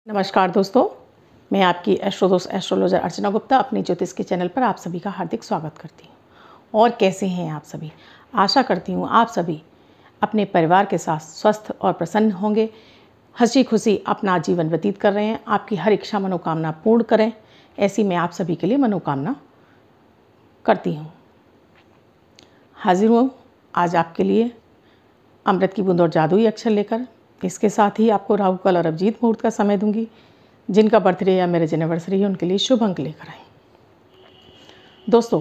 नमस्कार दोस्तों, मैं आपकी एस्ट्रोदोस्त एस्ट्रोलॉजर अर्चना गुप्ता अपनी ज्योतिष के चैनल पर आप सभी का हार्दिक स्वागत करती हूँ। और कैसे हैं आप सभी? आशा करती हूँ आप सभी अपने परिवार के साथ स्वस्थ और प्रसन्न होंगे, हंसी खुशी अपना जीवन व्यतीत कर रहे हैं। आपकी हर इच्छा मनोकामना पूर्ण करें, ऐसी मैं आप सभी के लिए मनोकामना करती हूँ। हाजिर हूँ आज आपके लिए अमृत की बूंद और जादुई अक्षर लेकर। इसके साथ ही आपको राहु काल और अभिजीत मुहूर्त का समय दूंगी। जिनका बर्थडे या मैरिज एनिवर्सरी है उनके लिए शुभ अंक लेकर आए। दोस्तों,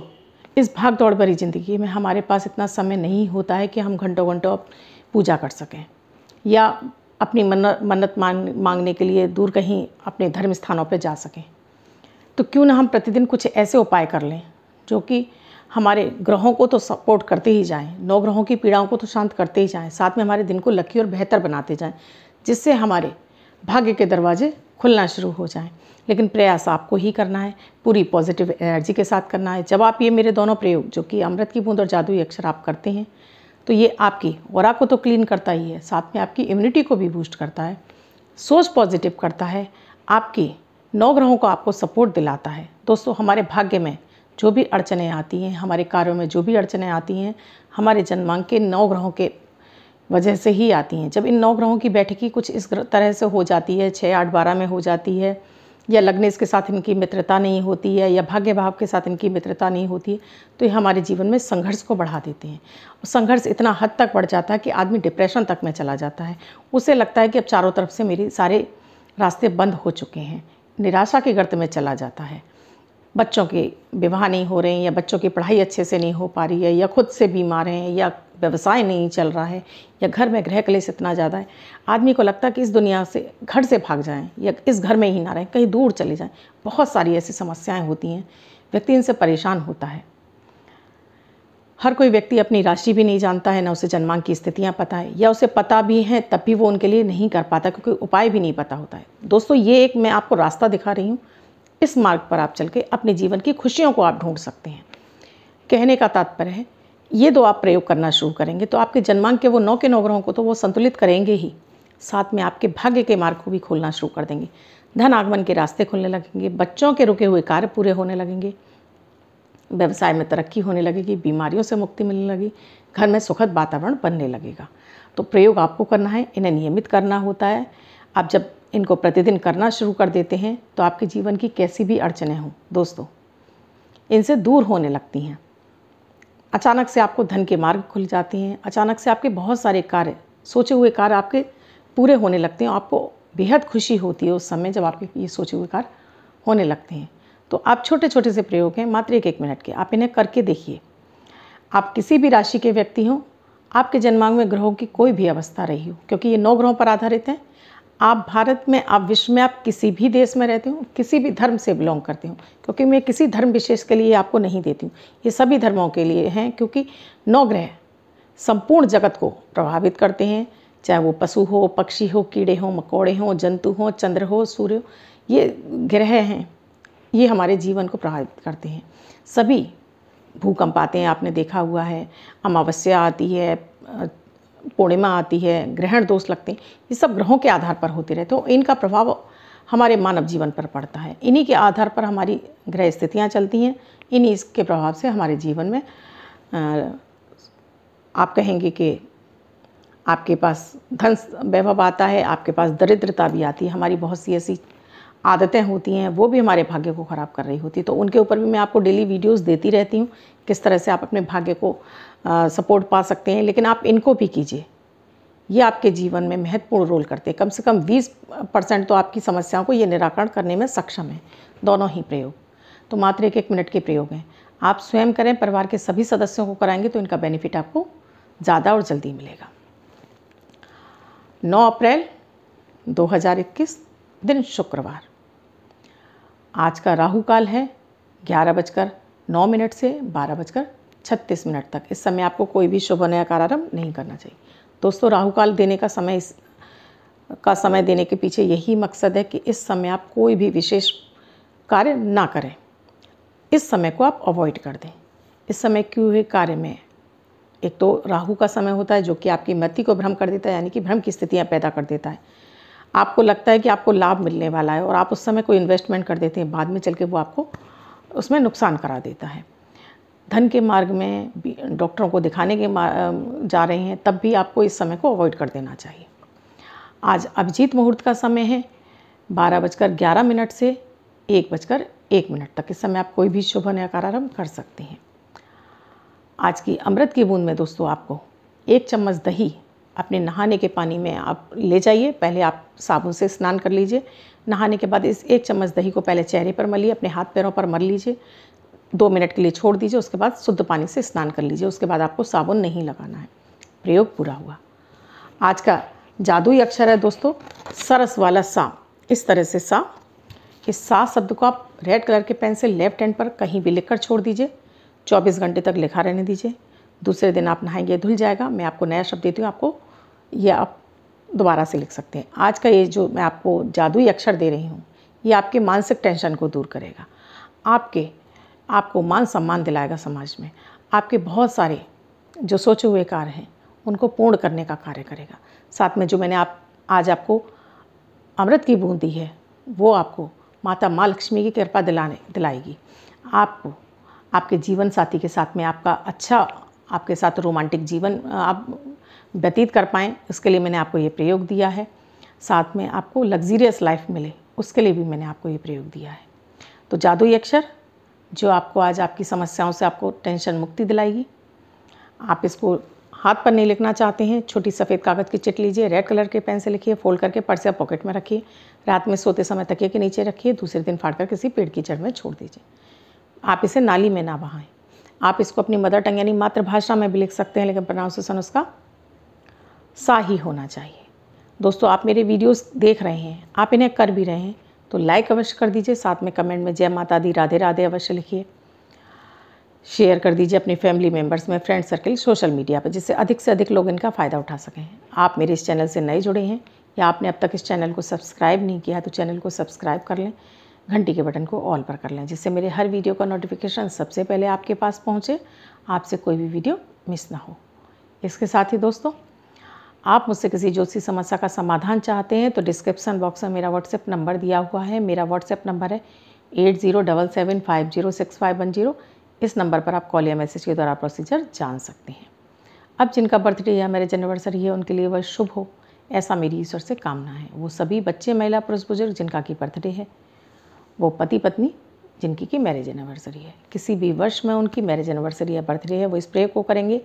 इस भाग दौड़ भरी ज़िंदगी में हमारे पास इतना समय नहीं होता है कि हम घंटों घंटों पूजा कर सकें या अपनी मन्नत मांगने के लिए दूर कहीं अपने धर्म स्थानों पर जा सकें। तो क्यों ना हम प्रतिदिन कुछ ऐसे उपाय कर लें जो कि हमारे ग्रहों को तो सपोर्ट करते ही जाएं, 9 ग्रहों की पीड़ाओं को तो शांत करते ही जाएं, साथ में हमारे दिन को लकी और बेहतर बनाते जाएं, जिससे हमारे भाग्य के दरवाजे खुलना शुरू हो जाएं। लेकिन प्रयास आपको ही करना है, पूरी पॉजिटिव एनर्जी के साथ करना है। जब आप ये मेरे दोनों प्रयोग जो कि अमृत की बूंद और जादुई अक्षर आप करते हैं तो ये आपकी ऑरा को तो क्लीन करता ही है, साथ में आपकी इम्यूनिटी को भी बूस्ट करता है, सोच पॉजिटिव करता है, आपकी 9 ग्रहों को आपको सपोर्ट दिलाता है। दोस्तों, हमारे भाग्य में जो भी अड़चनें आती हैं, हमारे कार्यों में जो भी अड़चनें आती हैं, हमारे जन्मांक के 9 ग्रहों के वजह से ही आती हैं। जब इन 9 ग्रहों की बैठकी कुछ इस तरह से हो जाती है, 6, 8, 12 में हो जाती है, या लग्नेश के साथ इनकी मित्रता नहीं होती है, या भाग्य भाव के साथ इनकी मित्रता नहीं होती है, तो ये हमारे जीवन में संघर्ष को बढ़ा देते हैं। और संघर्ष इतना हद तक बढ़ जाता है कि आदमी डिप्रेशन तक में चला जाता है। उसे लगता है कि अब चारों तरफ से मेरे सारे रास्ते बंद हो चुके हैं, निराशा के गर्त में चला जाता है। बच्चों के विवाह नहीं हो रहे हैं, या बच्चों की पढ़ाई अच्छे से नहीं हो पा रही है, या खुद से बीमार हैं, या व्यवसाय नहीं चल रहा है, या घर में गृह क्लेश इतना ज़्यादा है, आदमी को लगता है कि इस दुनिया से घर से भाग जाएं, या इस घर में ही ना रहें, कहीं दूर चले जाएं। बहुत सारी ऐसी समस्याएं होती हैं, व्यक्ति इनसे परेशान होता है। हर कोई व्यक्ति अपनी राशि भी नहीं जानता है, ना उसे जन्मांक की स्थितियाँ पता है, या उसे पता भी हैं तब भी वो उनके लिए नहीं कर पाता क्योंकि उपाय भी नहीं पता होता है। दोस्तों, ये एक मैं आपको रास्ता दिखा रही हूँ। इस मार्ग पर आप चल के अपने जीवन की खुशियों को आप ढूंढ सकते हैं। कहने का तात्पर्य है, ये 2 आप प्रयोग करना शुरू करेंगे तो आपके जन्मांक के वो 9 के 9 ग्रहों को तो वो संतुलित करेंगे ही, साथ में आपके भाग्य के मार्ग को भी खोलना शुरू कर देंगे। धन आगमन के रास्ते खुलने लगेंगे, बच्चों के रुके हुए कार्य पूरे होने लगेंगे, व्यवसाय में तरक्की होने लगेगी, बीमारियों से मुक्ति मिलने लगी, घर में सुखद वातावरण बनने लगेगा। तो प्रयोग आपको करना है, इन्हें नियमित करना होता है। आप जब इनको प्रतिदिन करना शुरू कर देते हैं तो आपके जीवन की कैसी भी अड़चनें हों दोस्तों, इनसे दूर होने लगती हैं। अचानक से आपको धन के मार्ग खुल जाते हैं, अचानक से आपके बहुत सारे कार्य, सोचे हुए कार्य आपके पूरे होने लगते हैं। आपको बेहद खुशी होती है उस समय जब आपके ये सोचे हुए कार्य होने लगते हैं। तो आप छोटे छोटे से प्रयोग हैं, मात्र 1 मिनट के, आप इन्हें करके देखिए। आप किसी भी राशि के व्यक्ति हों, आपके जन्मांक में ग्रहों की कोई भी अवस्था रही हो, क्योंकि ये 9 ग्रहों पर आधारित हैं। आप भारत में, आप विश्व में, आप किसी भी देश में रहते हो, किसी भी धर्म से बिलोंग करते हो, क्योंकि मैं किसी धर्म विशेष के लिए आपको नहीं देती हूँ, ये सभी धर्मों के लिए हैं, क्योंकि 9 ग्रह संपूर्ण जगत को प्रभावित करते हैं। चाहे वो पशु हो, पक्षी हो, कीड़े हो, मकोड़े हों, जंतु हों, चंद्र हो, सूर्य हो, ये ग्रह हैं, ये हमारे जीवन को प्रभावित करते हैं। सभी भूकंप आते हैं, आपने देखा हुआ है, अमावस्या आती है, पूर्णिमा आती है, ग्रहण दोष लगते हैं, ये सब ग्रहों के आधार पर होते रहते हैं। तो इनका प्रभाव हमारे मानव जीवन पर पड़ता है। इन्हीं के आधार पर हमारी ग्रह स्थितियाँ चलती हैं, इन्हीं इसके प्रभाव से हमारे जीवन में आप कहेंगे कि आपके पास धन वैभव आता है, आपके पास दरिद्रता भी आती है। हमारी बहुत सी ऐसी आदतें होती हैं, वो भी हमारे भाग्य को ख़राब कर रही होती है। तो उनके ऊपर भी मैं आपको डेली वीडियोस देती रहती हूँ, किस तरह से आप अपने भाग्य को सपोर्ट पा सकते हैं। लेकिन आप इनको भी कीजिए, ये आपके जीवन में महत्वपूर्ण रोल करते हैं। कम से कम 20% तो आपकी समस्याओं को ये निराकरण करने में सक्षम है, दोनों ही प्रयोग। तो मात्र 1 मिनट के प्रयोग हैं, आप स्वयं करें, परिवार के सभी सदस्यों को कराएंगे तो इनका बेनिफिट आपको ज़्यादा और जल्दी मिलेगा। 9 अप्रैल 2021 दिन शुक्रवार। आज का राहु काल है 11:09 से 12:36 तक। इस समय आपको कोई भी शुभ नया कार्यारंभ नहीं करना चाहिए। दोस्तों, राहु काल देने का समय देने के पीछे यही मकसद है कि इस समय आप कोई भी विशेष कार्य ना करें, इस समय को आप अवॉइड कर दें। इस समय किए हुए कार्य में एक तो राहु का समय होता है जो कि आपकी मति को भ्रम कर देता है, यानी कि भ्रम की स्थितियाँ पैदा कर देता है। आपको लगता है कि आपको लाभ मिलने वाला है और आप उस समय कोई इन्वेस्टमेंट कर देते हैं, बाद में चल के वो आपको उसमें नुकसान करा देता है। धन के मार्ग में भी डॉक्टरों को दिखाने के जा रहे हैं, तब भी आपको इस समय को अवॉइड कर देना चाहिए। आज अभिजीत मुहूर्त का समय है 12:11 से 1:01 तक। इस समय आप कोई भी शुभ नकारारंभ कर सकते हैं। आज की अमृत की बूंद में दोस्तों आपको 1 चम्मच दही अपने नहाने के पानी में आप ले जाइए। पहले आप साबुन से स्नान कर लीजिए। नहाने के बाद इस 1 चम्मच दही को पहले चेहरे पर मलिए, अपने हाथ पैरों पर मल लीजिए, 2 मिनट के लिए छोड़ दीजिए। उसके बाद शुद्ध पानी से स्नान कर लीजिए। उसके बाद आपको साबुन नहीं लगाना है। प्रयोग पूरा हुआ। आज का जादुई अक्षर है दोस्तों सरस वाला सा। इस तरह से सा, इस सा शब्द को आप रेड कलर के पेन से लेफ्ट हैंड पर कहीं भी लिखकर छोड़ दीजिए। 24 घंटे तक लिखा रहने दीजिए। दूसरे दिन आप नहाएंगे, धुल जाएगा। मैं आपको नया शब्द देती हूँ, आपको ये आप दोबारा से लिख सकते हैं। आज का ये जो मैं आपको जादुई अक्षर दे रही हूँ, ये आपके मानसिक टेंशन को दूर करेगा, आपको मान सम्मान दिलाएगा समाज में। आपके बहुत सारे जो सोचे हुए कार्य हैं उनको पूर्ण करने का कार्य करेगा। साथ में जो मैंने आज आपको अमृत की बूंद दी है, वो आपको माता माँ लक्ष्मी की कृपा दिलाएगी। आपको आपके जीवन साथी के साथ में आपका अच्छा, आपके साथ रोमांटिक जीवन आप व्यतीत कर पाएँ, उसके लिए मैंने आपको ये प्रयोग दिया है। साथ में आपको लग्जीरियस लाइफ मिले, उसके लिए भी मैंने आपको ये प्रयोग दिया है। तो जादुई अक्षर जो आपको आज आपकी समस्याओं से आपको टेंशन मुक्ति दिलाएगी। आप इसको हाथ पर नहीं लिखना चाहते हैं, छोटी सफ़ेद कागज़ की चिट लीजिए, रेड कलर के पेन से लिखिए, फोल्ड करके पर्स या पॉकेट में रखिए। रात में सोते समय तकिए के नीचे रखिए। दूसरे दिन फाड़कर किसी पेड़ की जड़ में छोड़ दीजिए। आप इसे नाली में ना बहाएं। आप इसको अपनी मदर टंग यानी मातृभाषा में भी लिख सकते हैं, लेकिन प्रोनाउंसिएशन उसका सा ही होना चाहिए। दोस्तों, आप मेरे वीडियोस देख रहे हैं, आप इन्हें कर भी रहे हैं, तो लाइक अवश्य कर दीजिए। साथ में कमेंट में जय माता दी, राधे राधे अवश्य लिखिए। शेयर कर दीजिए अपने फैमिली मेम्बर्स में, फ्रेंड सर्कल, सोशल मीडिया पर, जिससे अधिक से अधिक लोग इनका फ़ायदा उठा सकें। आप मेरे इस चैनल से नए जुड़े हैं या आपने अब तक इस चैनल को सब्सक्राइब नहीं किया, तो चैनल को सब्सक्राइब कर लें, घंटी के बटन को ऑल पर कर लें, जिससे मेरे हर वीडियो का नोटिफिकेशन सबसे पहले आपके पास पहुँचे, आपसे कोई भी वीडियो मिस ना हो। इसके साथ ही दोस्तों, आप मुझसे किसी ज्योतिषी समस्या का समाधान चाहते हैं तो डिस्क्रिप्शन बॉक्स में मेरा व्हाट्सएप नंबर दिया हुआ है। मेरा व्हाट्सएप नंबर है 8077506510। इस नंबर पर आप कॉल या मैसेज के द्वारा प्रोसीजर जान सकते हैं। अब जिनका बर्थडे या मैरिज एनिवर्सरी है, उनके लिए वह शुभ हो, ऐसा मेरी ईश्वर से कामना है। वो सभी बच्चे, महिला, पुरुष, बुजुर्ग जिनका की बर्थडे है, वो पति पत्नी जिनकी की मैरिज एनिवर्सरी है, किसी भी वर्ष में उनकी मैरिज एनिवर्सरी या बर्थडे है, वो स्प्रे को करेंगे।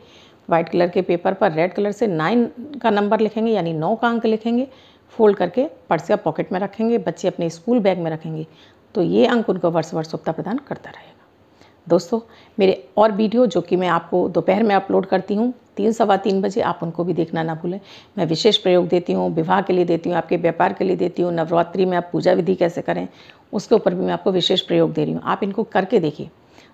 वाइट कलर के पेपर पर रेड कलर से 9 का नंबर लिखेंगे, यानी 9 का अंक लिखेंगे, फोल्ड करके पर्स या पॉकेट में रखेंगे। बच्चे अपने स्कूल बैग में रखेंगे, तो ये अंक उनको वर्ष वर्ष शुभता प्रदान करता रहेगा। दोस्तों, मेरे और वीडियो जो कि मैं आपको दोपहर में अपलोड करती हूँ 3 सवा 3 बजे, आप उनको भी देखना ना भूलें। मैं विशेष प्रयोग देती हूँ, विवाह के लिए देती हूँ, आपके व्यापार के लिए देती हूँ, नवरात्रि में आप पूजा विधि कैसे करें उसके ऊपर भी मैं आपको विशेष प्रयोग दे रही हूँ। आप इनको करके देखिए।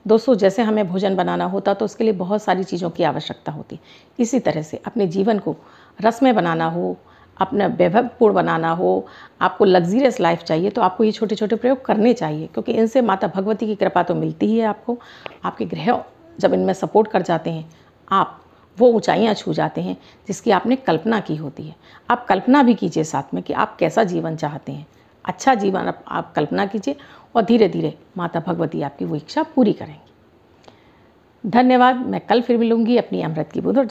दोस्तों, जैसे हमें भोजन बनाना होता तो उसके लिए बहुत सारी चीज़ों की आवश्यकता होती, इसी तरह से अपने जीवन को रसमय बनाना हो, अपना वैभवपूर्ण बनाना हो, आपको लग्जीरियस लाइफ चाहिए, तो आपको ये छोटे छोटे प्रयोग करने चाहिए, क्योंकि इनसे माता भगवती की कृपा तो मिलती ही है आपको। आपके ग्रह जब इनमें सपोर्ट कर जाते हैं, आप वो ऊंचाइयां छू जाते हैं जिसकी आपने कल्पना की होती है। आप कल्पना भी कीजिए साथ में कि आप कैसा जीवन चाहते हैं, अच्छा जीवन आप कल्पना कीजिए, और धीरे धीरे माता भगवती आपकी वो इच्छा पूरी करेंगी। धन्यवाद। मैं कल फिर मिलूंगी अपनी अमृत की बूंद।